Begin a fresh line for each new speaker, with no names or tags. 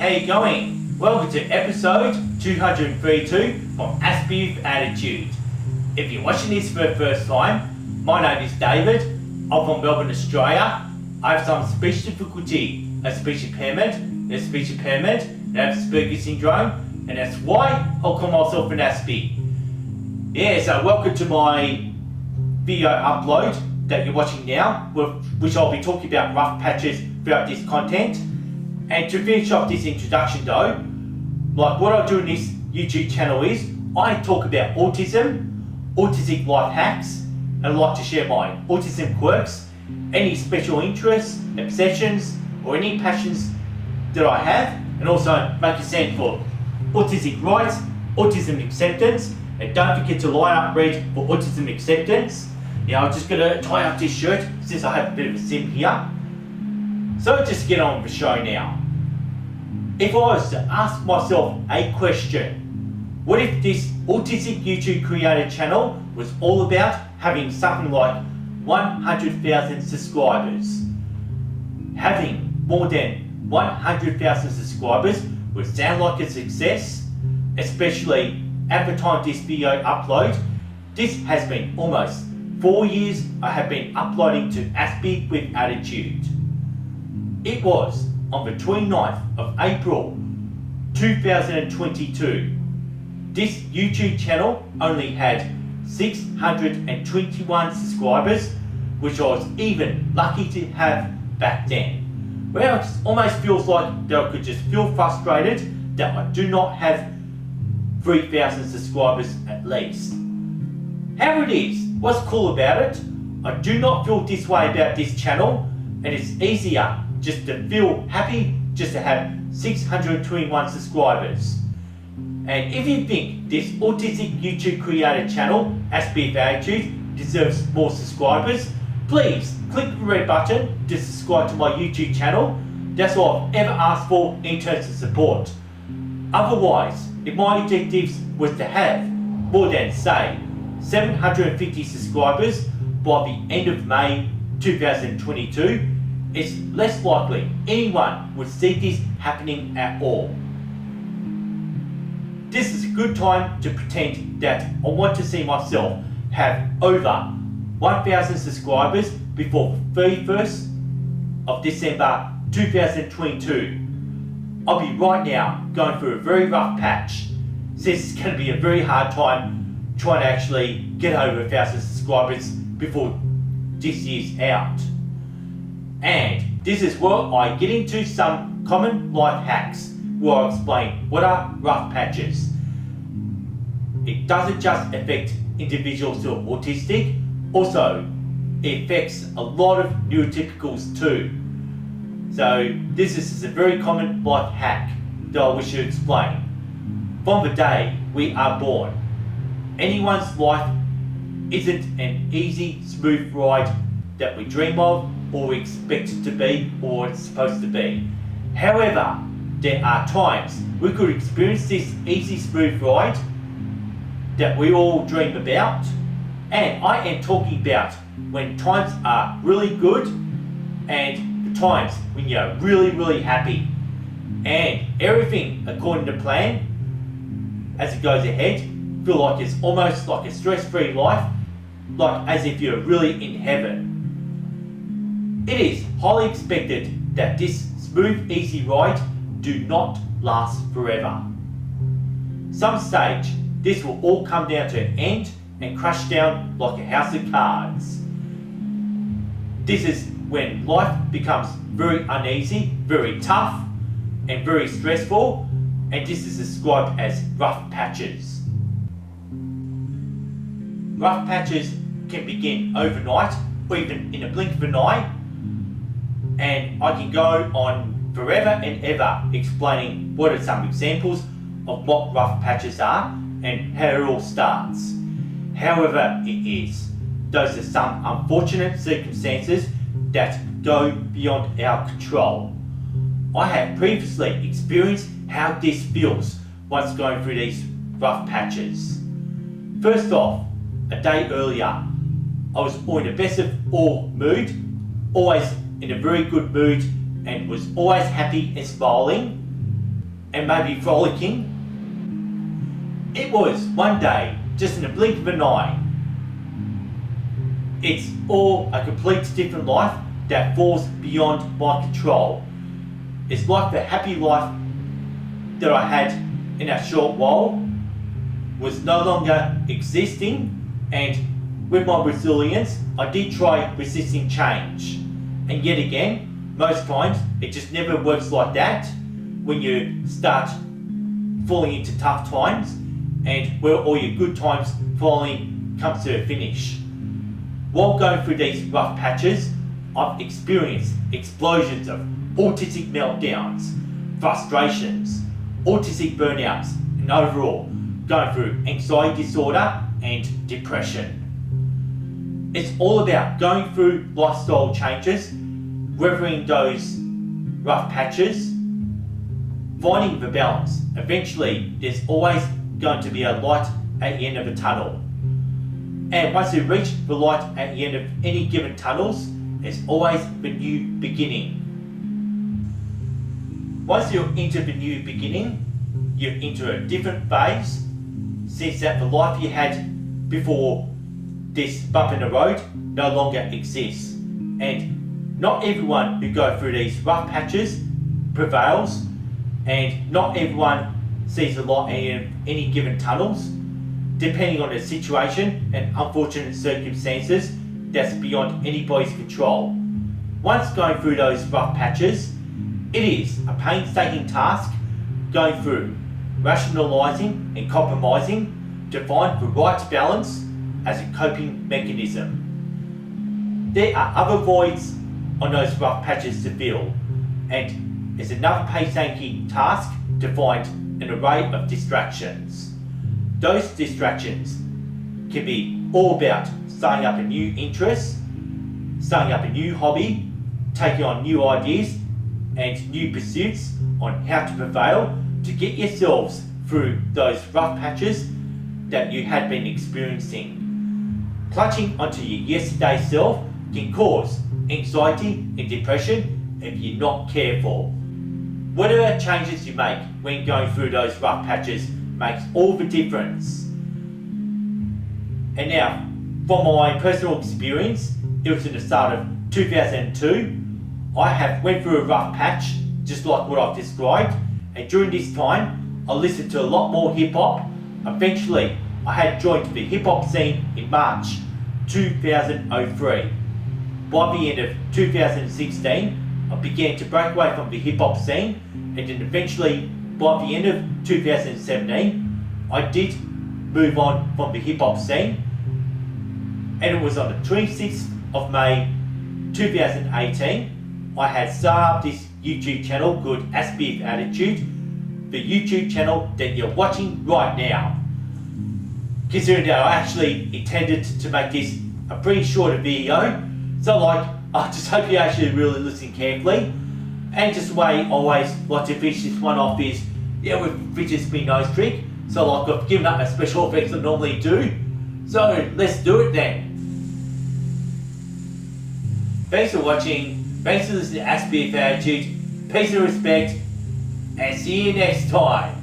how you going? Welcome to episode 232 from Aspie with Attitude. If you're watching this for the first time, my name is David. I'm from Melbourne, Australia. I have some speech difficulty, a speech impairment, and I have Asperger's syndrome, and that's why I'll call myself an Aspie. Yeah, so welcome to my video upload that you're watching now, which I'll be talking about rough patches throughout this content. And to finish off this introduction though, like what I do in this YouTube channel is, I talk about autism, autistic life hacks, and I like to share my autism quirks, any special interests, obsessions, or any passions that I have, and also make a stand for autistic rights, autism acceptance, and don't forget to line up read for autism acceptance. Now I'm just going to tie up this shirt since I have a bit of a sim here. So just get on with the show now. If I was to ask myself a question, what if this autistic YouTube creator channel was all about having something like 100,000 subscribers? Having more than 100,000 subscribers would sound like a success, especially at the time this video upload. This has been almost 4 years I have been uploading to Aspie with Attitude. It was on the 29th of April 2022. This YouTube channel only had 621 subscribers, which I was even lucky to have back then. Well, it almost feels like that I could just feel frustrated that I do not have 3,000 subscribers at least. How it is, what's cool about it, I do not feel this way about this channel, and it's easier just to feel happy just to have 621 subscribers. And if you think this autistic YouTube creator channel, Aspie with Attitude, deserves more subscribers, please click the red button to subscribe to my YouTube channel. That's all I've ever asked for in terms of support. Otherwise, if my objectives was to have more than, say, 750 subscribers by the end of May 2022, it's less likely anyone would see this happening at all. This is a good time to pretend that I want to see myself have over 1,000 subscribers before the 31st of December 2022. I'll be right now going through a very rough patch, since it's going to be a very hard time trying to actually get over 1,000 subscribers before this year's out. And this is where I get into some common life hacks where I explain what are rough patches. It doesn't just affect individuals who are autistic, also it affects a lot of neurotypicals too. So this is a very common life hack that I wish to explain. From the day we are born, anyone's life isn't an easy, smooth ride that we dream of or we expect it to be or it's supposed to be. However, there are times we could experience this easy, smooth ride that we all dream about, and I am talking about when times are really good and the times when you're really, really happy and everything according to plan as it goes ahead, feel like it's almost like a stress-free life, like as if you're really in heaven. It is highly expected that this smooth, easy ride do not last forever. Some stage, this will all come down to an end and crash down like a house of cards. This is when life becomes very uneasy, very tough, and very stressful, and this is described as rough patches. Rough patches can begin overnight or even in a blink of an eye, and I can go on forever and ever explaining what are some examples of what rough patches are and how it all starts. However it is, those are some unfortunate circumstances that go beyond our control. I have previously experienced how this feels once going through these rough patches. First off, a day earlier, I was in the best of all mood, always in a very good mood, and was always happy and smiling. and maybe frolicking. It was one day, just in a blink of an eye. It's all a complete different life that falls beyond my control. It's like the happy life that I had in a short while was no longer existing, and with my resilience, I did try resisting change. And yet again, most times, it just never works like that when you start falling into tough times and where all your good times finally comes to a finish. While going through these rough patches, I've experienced explosions of autistic meltdowns, frustrations, autistic burnouts, and overall going through anxiety disorder and depression. It's all about going through lifestyle changes, weathering those rough patches, finding the balance. Eventually, there's always going to be a light at the end of the tunnel. And once you reach the light at the end of any given tunnels, there's always the new beginning. Once you're into the new beginning, you're into a different phase, since that the life you had before this bump in the road no longer exists. And not everyone who goes through these rough patches prevails, and not everyone sees the light in any given tunnels. Depending on the situation and unfortunate circumstances, that's beyond anybody's control. Once going through those rough patches, it is a painstaking task going through, rationalising and compromising to find the right balance as a coping mechanism. There are other voids on those rough patches to fill, and it's another painstaking task to find an array of distractions. Those distractions can be all about starting up a new interest, starting up a new hobby, taking on new ideas and new pursuits on how to prevail to get yourselves through those rough patches that you had been experiencing. Clutching onto your yesterday self can cause anxiety and depression if you're not careful. Whatever changes you make when going through those rough patches makes all the difference. And now, from my personal experience, it was in the start of 2002, I have went through a rough patch, just like what I've described, and during this time, I listened to a lot more hip hop. Eventually, I had joined the hip hop scene in March 2003. By the end of 2016, I began to break away from the hip hop scene, and then eventually, by the end of 2017, I did move on from the hip hop scene, and it was on the 26th of May 2018, I had started up this YouTube channel called Aspie Attitude, the YouTube channel that you're watching right now. Considering that I actually intended to make this a pretty short video, so I just hope you actually really listen carefully. And just the way I always like to finish this one off is, with fidget spin nose trick. So I've given up a special effects I normally do. So let's do it then. Thanks for watching, thanks for listening to Aspie Attitude, peace and respect, and see you next time.